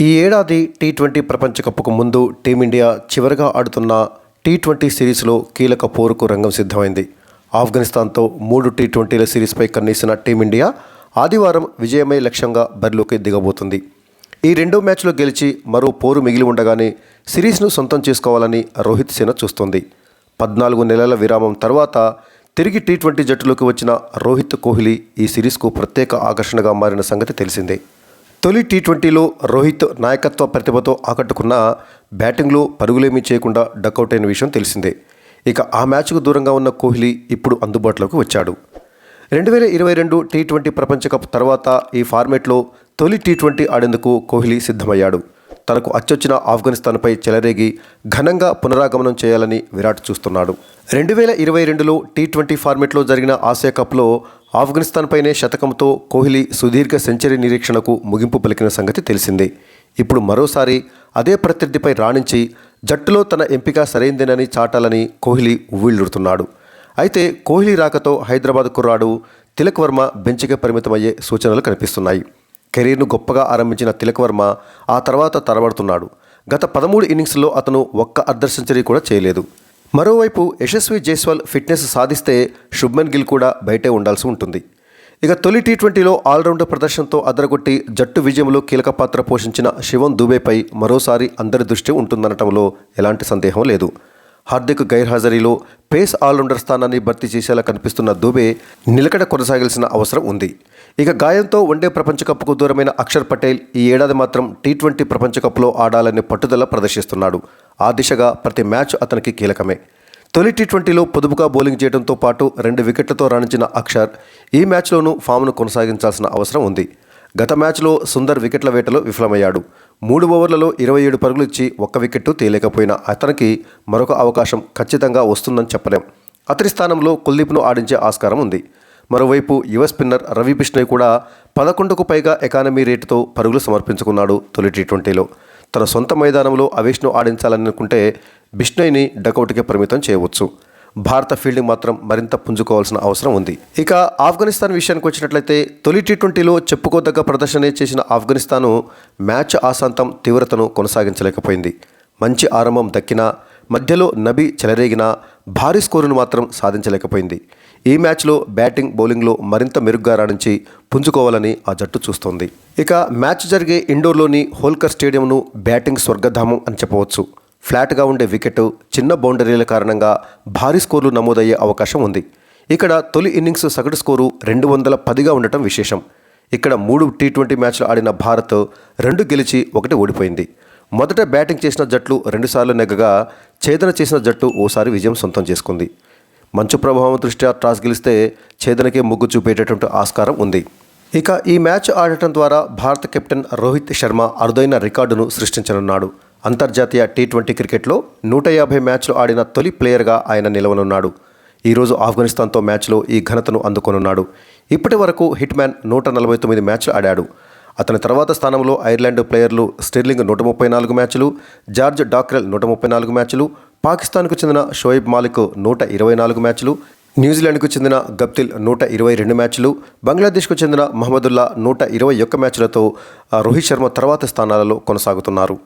ఈ ఏడాది టీ20 ప్రపంచ కప్కు ముందు టీమిండియా చివరిగా ఆడుతున్న టీ20 సిరీస్లో కీలక పోరుకు రంగం సిద్ధమైంది. ఆఫ్ఘనిస్తాన్తో 3 టీ20ల సిరీస్పై కన్నేసిన టీమిండియా ఆదివారం విజయమే లక్ష్యంగా బరిలోకి దిగబోతుంది. ఈ రెండో మ్యాచ్లో గెలిచి మరో పోరు మిగిలి ఉండగానే సిరీస్ను సొంతం చేసుకోవాలని రోహిత్ సేన చూస్తోంది. 14 నెలల విరామం తర్వాత తిరిగి టీ20 జట్టులోకి వచ్చిన రోహిత్ కోహ్లీ ఈ సిరీస్కు ప్రత్యేక ఆకర్షణగా మారిన సంగతి తెలిసిందే. తొలి టీ20లో రోహిత్ నాయకత్వ ప్రతిభతో ఆకట్టుకున్న బ్యాటింగ్లో పరుగులేమీ చేయకుండా డకౌట్ అయిన విషయం తెలిసిందే. ఇక ఆ మ్యాచ్కు దూరంగా ఉన్న కోహ్లీ ఇప్పుడు అందుబాటులోకి వచ్చాడు. 2022 టీ20 ప్రపంచ కప్ తర్వాత ఈ ఫార్మేట్లో తొలి టీ20 ఆడేందుకు కోహ్లీ సిద్ధమయ్యాడు. తనకు అచ్చొచ్చిన ఆఫ్ఘనిస్తాన్పై చెలరేగి ఘనంగా పునరాగమనం చేయాలని విరాట్ చూస్తున్నాడు. 2022లో టీ20 ఫార్మేట్లో జరిగిన ఆసియా కప్లో ఆఫ్ఘనిస్తాన్పైనే శతకంతో కోహ్లీ సుదీర్ఘ సెంచరీ నిరీక్షణకు ముగింపు పలికిన సంగతి తెలిసిందే. ఇప్పుడు మరోసారి అదే ప్రత్యర్థిపై రాణించి జట్టులో తన ఎంపిక సరైందేనని చాటాలని కోహ్లీ ఉవ్విళ్లూరుతున్నాడు. అయితే కోహ్లీ రాకతో హైదరాబాద్ కుర్రాడు తిలక్ వర్మ బెంచ్కే పరిమితమయ్యే సూచనలు కనిపిస్తున్నాయి. కెరీర్ను గొప్పగా ఆరంభించిన తిలక్ వర్మ ఆ తర్వాత తడబడుతున్నాడు. గత 13 ఇన్నింగ్స్లో అతను ఒక్క అర్ధ సెంచరీ కూడా చేయలేదు. మరోవైపు యశస్వి జైస్వాల్ ఫిట్నెస్ సాధిస్తే శుభ్మన్ గిల్ కూడా బయటే ఉండాల్సి ఉంటుంది. ఇక తొలి టీ20లో ఆల్రౌండర్ ప్రదర్శనతో అదరగొట్టి జట్టు విజయంలో కీలక పాత్ర పోషించిన శివం దుబేపై మరోసారి అందరి దృష్టి ఉంటుందనటంలో ఎలాంటి సందేహం లేదు. హార్దిక్ గైర్హాజరీలో పేస్ ఆల్రౌండర్ స్థానాన్ని భర్తీ చేసేలా కనిపిస్తున్న దుబే నిలకడ కొనసాగాల్సిన అవసరం ఉంది. ఇక గాయంతో వన్డే ప్రపంచ కప్కు దూరమైన అక్షర్ పటేల్ ఈ ఏడాది మాత్రం టీ20 ప్రపంచ కప్లో ఆడాలనే పట్టుదల ప్రదర్శిస్తున్నాడు. ఆ దిశగా ప్రతి మ్యాచ్ అతనికి కీలకమే. తొలి టీ20లో పొదుపుగా బౌలింగ్ చేయడంతో పాటు 2 వికెట్లతో రాణించిన అక్షర్ ఈ మ్యాచ్లోనూ ఫామ్ను కొనసాగించాల్సిన అవసరం ఉంది. గత మ్యాచ్లో సుందర్ వికెట్ల వేటలో విఫలమయ్యాడు. 3 ఓవర్లలో 27 పరుగులు ఇచ్చి 1 వికెట్టు తీయలేకపోయిన అతనికి మరొక అవకాశం ఖచ్చితంగా వస్తుందని చెప్పలేం. అతని స్థానంలో కుల్దీప్ను ఆడించే ఆస్కారం ఉంది. మరోవైపు యువ స్పిన్నర్ రవి బిష్ణోయ్ కూడా 11కు పైగా ఎకానమీ రేటుతో పరుగులు సమర్పించుకున్నాడు. తొలి టీ20లో తన సొంత మైదానంలో అవేష్ను ఆడించాలని అనుకుంటే బిష్ణోయ్ని డకౌట్కే పరిమితం చేయవచ్చు. భారత ఫీల్డింగ్ మాత్రం మరింత పుంజుకోవాల్సిన అవసరం ఉంది. ఇక ఆఫ్ఘనిస్తాన్ విషయానికి వచ్చినట్లయితే తొలి టీ20లో చెప్పుకోదగ్గ ప్రదర్శనే చేసిన ఆఫ్ఘనిస్తాను మ్యాచ్ ఆశాంతం తీవ్రతను కొనసాగించలేకపోయింది. మంచి ఆరంభం దక్కినా మధ్యలో నబీ చెలరేగినా భారీ స్కోరును మాత్రం సాధించలేకపోయింది. ఈ మ్యాచ్లో బ్యాటింగ్ బౌలింగ్లో మరింత మెరుగ్గా రాణించి పుంజుకోవాలని ఆ జట్టు చూస్తోంది. ఇక మ్యాచ్ జరిగే ఇండోర్లోని హోల్కర్ స్టేడియంను బ్యాటింగ్ స్వర్గధామం అని చెప్పవచ్చు. ఫ్లాట్గా ఉండే వికెట్, చిన్న బౌండరీల కారణంగా భారీ స్కోర్లు నమోదయ్యే అవకాశం ఉంది. ఇక్కడ తొలి ఇన్నింగ్స్ సగటు స్కోరు 210గా ఉండటం విశేషం. ఇక్కడ 3 టీ20 మ్యాచ్లు ఆడిన భారత్ 2 గెలిచి 1 ఓడిపోయింది. మొదట బ్యాటింగ్ చేసిన జట్లు 2 సార్లు నెగ్గగా ఛేదన చేసిన జట్టు ఓసారి విజయం సొంతం చేసుకుంది. మంచు ప్రభావం దృష్ట్యా టాస్ గెలిస్తే ఛేదనకే మొగ్గు చూపేటటువంటి ఆస్కారం ఉంది. ఇక ఈ మ్యాచ్ ఆడటం ద్వారా భారత కెప్టెన్ రోహిత్ శర్మ అరుదైన రికార్డును సృష్టించనున్నాడు. అంతర్జాతీయ టీ20 క్రికెట్లో 150 మ్యాచ్లు ఆడిన తొలి ప్లేయర్గా ఆయన నిలవనున్నాడు. ఈరోజు ఆఫ్ఘనిస్తాన్తో మ్యాచ్లో ఈ ఘనతను అందుకొనున్నాడు. ఇప్పటి వరకు హిట్ మ్యాన్ 149 మ్యాచ్లు ఆడాడు. అతని తర్వాత స్థానంలో ఐర్లాండ్ ప్లేయర్లు స్టెర్లింగ్ 134 మ్యాచ్లు, జార్జ్ డాక్రెల్ 134 మ్యాచ్లు, పాకిస్తాన్కు చెందిన షోయిబ్ మాలిక్ 124 మ్యాచ్లు, న్యూజిలాండ్కు చెందిన గప్తిల్ 122 మ్యాచ్లు, బంగ్లాదేశ్కు చెందిన మహమ్మదుల్లా 121 మ్యాచ్లతో రోహిత్ శర్మ తర్వాత స్థానాలలో కొనసాగుతున్నారు.